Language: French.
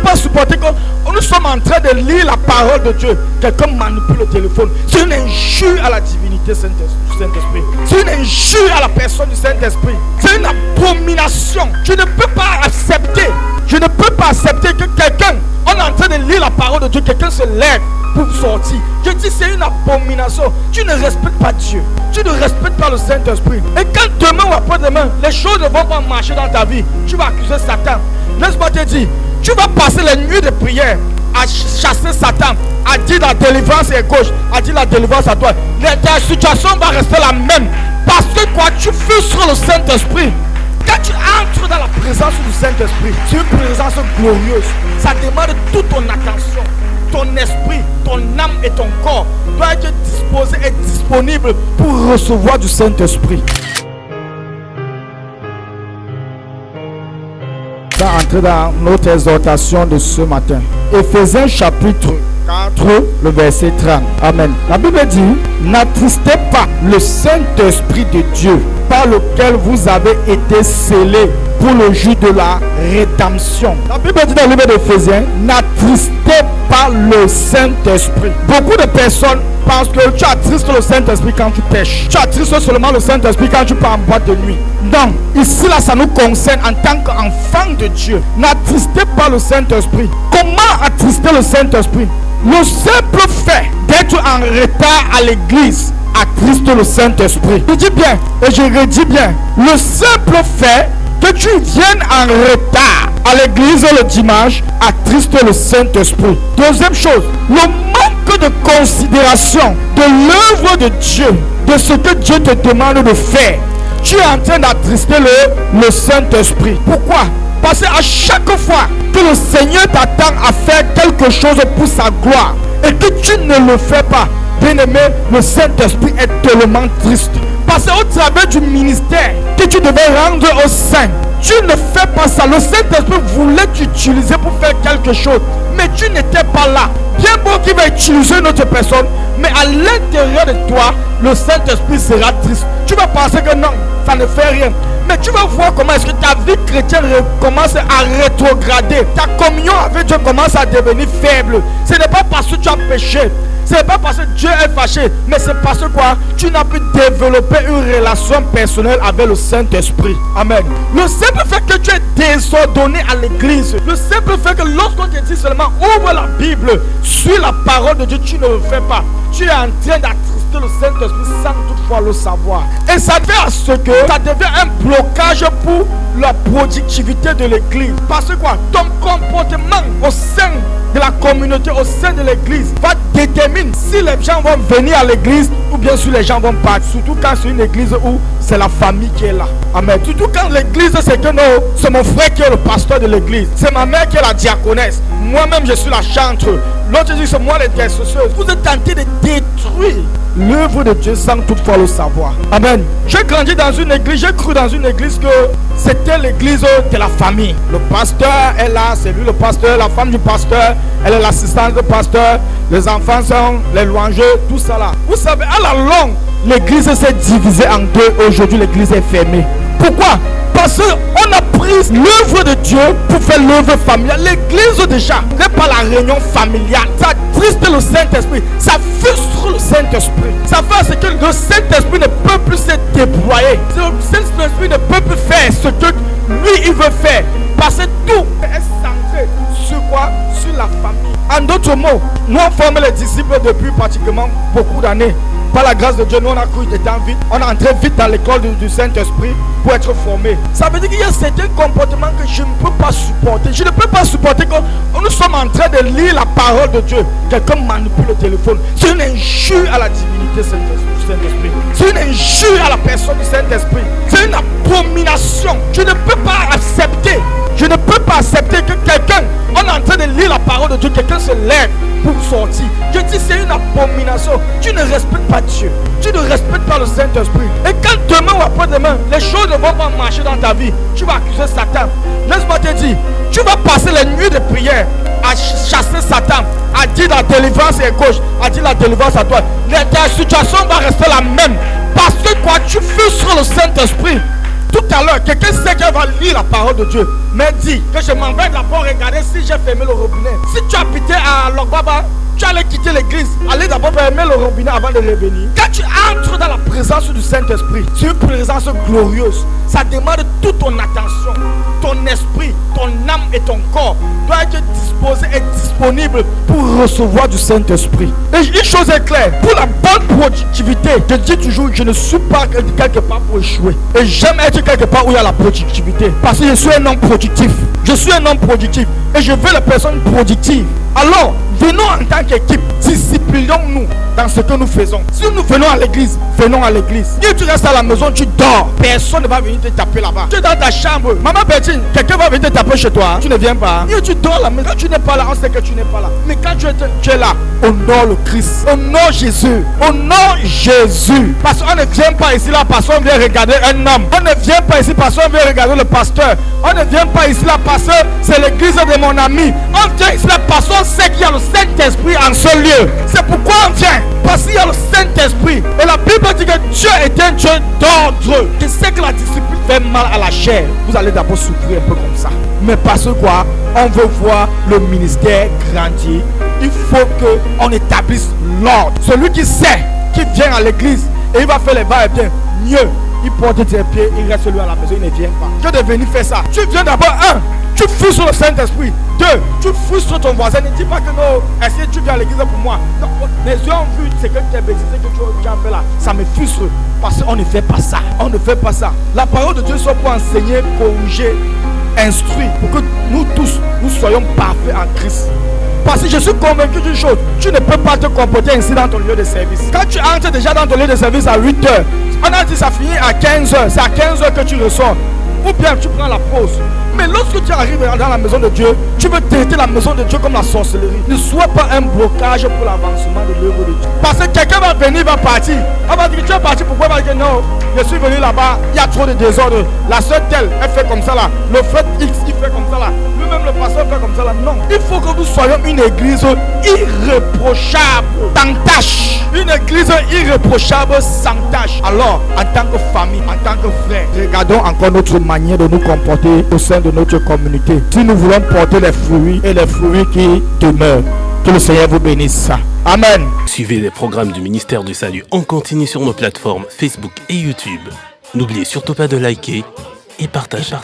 pas supporter que nous sommes en train de lire la parole de Dieu. Quelqu'un manipule le téléphone. C'est une injure à la divinité du Saint-Esprit. C'est une injure à la personne du Saint-Esprit. C'est une abomination. Je ne peux pas accepter. Je ne peux pas accepter que quelqu'un, on est en train de lire la parole de Dieu, quelqu'un se lève pour sortir. Je dis c'est une abomination. Tu ne respectes pas Dieu. Tu ne respectes pas le Saint-Esprit. Et quand demain ou après-demain, les choses ne vont pas marcher dans ta vie, tu vas accuser Satan. Laisse-moi te dire, tu vas passer les nuits de prière à chasser Satan, à dire la délivrance est gauche, à dire la délivrance à toi. Ta situation va rester la même. Parce que quoi, tu frustres le Saint-Esprit. Quand tu entres dans la présence du Saint-Esprit, c'est une présence glorieuse. Ça demande toute ton attention. Ton esprit, ton âme et ton corps doivent être disposés et disponibles pour recevoir du Saint-Esprit. On va entrer dans notre exhortation de ce matin. Éphésiens chapitre 4, le verset 30. Amen. La Bible dit, n'attristez pas le Saint-Esprit de Dieu, par lequel vous avez été scellés pour le jour de la rédemption. La Bible dit dans le livre d'Éphésiens, n'attristez pas le Saint-Esprit. Beaucoup de personnes pensent que tu attristes le Saint-Esprit quand tu pêches. Tu attristes seulement le Saint-Esprit quand tu pars en boîte de nuit. Non, ici là ça nous concerne en tant qu'enfant de Dieu. N'attristez pas le Saint-Esprit. Comment attrister le Saint-Esprit? Le simple fait d'être en retard à l'église attriste le Saint-Esprit. Je dis bien et je redis bien, le simple fait que tu viennes en retard à l'église le dimanche attriste le Saint-Esprit. Deuxième chose, le manque de considération de l'œuvre de Dieu, de ce que Dieu te demande de faire. Tu es en train d'attrister le Saint-Esprit. Pourquoi? Parce qu'à chaque fois que le Seigneur t'attend à faire quelque chose pour sa gloire et que tu ne le fais pas, bien-aimé, le Saint-Esprit est tellement triste. Parce qu'au travers du ministère que tu devais rendre au Saint, tu ne fais pas ça. Le Saint-Esprit voulait t'utiliser pour faire quelque chose, mais tu n'étais pas là. Bien beau qu'il va utiliser une autre personne, mais à l'intérieur de toi, le Saint-Esprit sera triste. Tu vas penser que non, ça ne fait rien. Mais tu vas voir comment est-ce que ta vie chrétienne commence à rétrograder. Ta communion avec Dieu commence à devenir faible. Ce n'est pas parce que tu as péché. Ce n'est pas parce que Dieu est fâché, mais c'est parce que quoi? Tu n'as pu développer une relation personnelle avec le Saint-Esprit. Amen. Le simple fait que tu es désordonné à l'église, le simple fait que lorsqu'on te dit seulement ouvre la Bible, suis la parole de Dieu, tu ne le fais pas. Tu es en train d'attrister le Saint-Esprit sans toutefois le savoir. Et ça fait à ce que ça devient un blocage pour la productivité de l'église. Parce que quoi? Ton comportement au sein de la communauté, au sein de l'église, va déterminer si les gens vont venir à l'église ou bien si les gens vont partir. Surtout quand c'est une église où c'est la famille qui est là. Amen. Surtout quand l'église c'est que non, c'est mon frère qui est le pasteur de l'église, c'est ma mère qui est la diaconesse, moi-même je suis la chanteuse, l'autre dit c'est moi l'intercesseuse. Vous êtes tenté de détruire l'œuvre de Dieu sans toutefois le savoir. Amen. J'ai grandi dans une église, j'ai cru dans une église que c'était l'église de la famille. Le pasteur est là, c'est lui le pasteur, la femme du pasteur, elle est l'assistante du pasteur, les enfants sont les louangeux, tout ça là. Vous savez, à la longue, l'église s'est divisée en deux. Aujourd'hui, l'église est fermée. Pourquoi? Parce qu'on a pris l'œuvre de Dieu pour faire l'œuvre familiale. L'église déjà n'est pas la réunion familiale. Ça attriste le Saint-Esprit. Ça frustre le Saint-Esprit. Ça fait ce que le Saint-Esprit ne peut plus se déployer. Le Saint-Esprit ne peut plus faire ce que lui il veut faire. Parce que tout est centré sur quoi? Sur la famille. En d'autres mots, nous avons formé les disciples depuis pratiquement beaucoup d'années. Par la grâce de Dieu, nous on a cru étant vite. On est entré vite dans l'école du Saint-Esprit pour être formé. Ça veut dire qu'il y a certains comportements que je ne peux pas supporter. Je ne peux pas supporter que nous sommes en train de lire la parole de Dieu. Quelqu'un manipule le téléphone. C'est une injure à la divinité du Saint-Esprit. C'est une injure à la personne du Saint-Esprit. C'est une abomination. Je ne peux pas accepter. Je ne peux pas accepter que quelqu'un, on est en train de lire la parole de Dieu, quelqu'un se lève pour sortir. Je dis c'est une abomination. Tu ne respectes pas Dieu. Tu ne respectes pas le Saint-Esprit. Et quand demain ou après-demain, les choses ne vont pas marcher dans ta vie, tu vas accuser Satan. Laisse-moi te dire, tu vas passer les nuits de prière à chasser Satan, à dire la délivrance est gauche, à dire la délivrance à toi. Ta situation va rester la même. Parce que quoi, tu frustres le Saint-Esprit. Tout à l'heure, quelqu'un sait qu'elle va lire la parole de Dieu. mais dis que je m'en vais d'abord regarder si j'ai fermé le robinet. Si tu habitais à Logbaba, tu allais quitter l'église, aller d'abord fermer le robinet avant de revenir. Quand tu entres dans la présence du Saint-Esprit, c'est une présence glorieuse. Ça demande toute ton attention. Ton esprit, ton âme et ton corps doivent être disposés et disponibles pour recevoir du Saint-Esprit. Et une chose est claire, pour la bonne productivité, je dis toujours, je ne suis pas quelque part pour échouer. Et j'aime être quelque part où il y a la productivité. Parce que je suis un homme productif. Je suis un homme productif. Et je veux les personnes productives. Alors, venons en tant qu'équipe, disciplinons-nous dans ce que nous faisons. Si nous venons à l'église, venons à l'église. Si tu restes à la maison, tu dors, personne ne va venir te taper là-bas. Tu es dans ta chambre, maman Bertine, quelqu'un va venir te taper chez toi, tu ne viens pas. Si tu dors là, mais quand tu n'es pas là, on sait que tu n'es pas là. Mais quand tu es là, honore le Christ, honore Jésus, honore Jésus. Parce qu'on ne vient pas ici là parce qu'on vient regarder un homme. On ne vient pas ici parce qu'on vient regarder le pasteur. On ne vient pas ici là parce que c'est l'église de mon ami. On vient ici là parce qu'on sait qu'il y a le Saint-Esprit en ce lieu. C'est pourquoi on vient. Parce qu'il y a le Saint-Esprit. Et la Bible dit que Dieu est un Dieu d'ordre. Je sais que la discipline fait mal à la chair. Vous allez d'abord souffrir un peu comme ça. Mais parce que quoi? On veut voir le ministère grandir. Il faut qu'on établisse l'ordre. Celui qui sait, qui vient à l'église et il va faire les va-et-vient, mieux. Il porte tes pieds, il reste lui à la maison, il ne vient pas. Que de venir faire ça. Tu viens d'abord, tu frustres le Saint-Esprit. 2, tu frustres ton voisin. Ne dis pas que non, est-ce que tu viens à l'église pour moi? Non, mes yeux ont vu ce que tu as bêtisé, ce que tu as fait là. Ça me frustre parce qu'on ne fait pas ça. On ne fait pas ça. La parole de Dieu soit pour enseigner, corriger, instruire, pour que nous tous, nous soyons parfaits en Christ. Parce que je suis convaincu d'une chose, tu ne peux pas te comporter ainsi dans ton lieu de service. Quand tu entres déjà dans ton lieu de service à 8h, on a dit ça finit à 15h, c'est à 15h que tu ressors. Ou bien tu prends la pause. Mais lorsque tu arrives dans la maison de Dieu, tu veux traiter la maison de Dieu comme la sorcellerie. Ne sois pas un blocage pour l'avancement de l'œuvre de Dieu. Parce que quelqu'un va venir, va partir. On va dire que tu es parti, pourquoi? Il va dire non, je suis venu là-bas, il y a trop de désordre. La soeur telle, elle fait comme ça là. Le frère X, il fait comme ça là. Lui-même, le pasteur fait comme ça là. Non. Il faut que nous soyons une église irréprochable, sans tâche. Une église irréprochable, sans tâche. Alors, en tant que famille, en tant que frère, regardons encore notre manière de nous comporter au sein de notre communauté. Si nous voulons porter les fruits et les fruits qui demeurent, que le Seigneur vous bénisse. Amen. Suivez les programmes du ministère du Salut en continu sur nos plateformes Facebook et YouTube. N'oubliez surtout pas de liker et partager.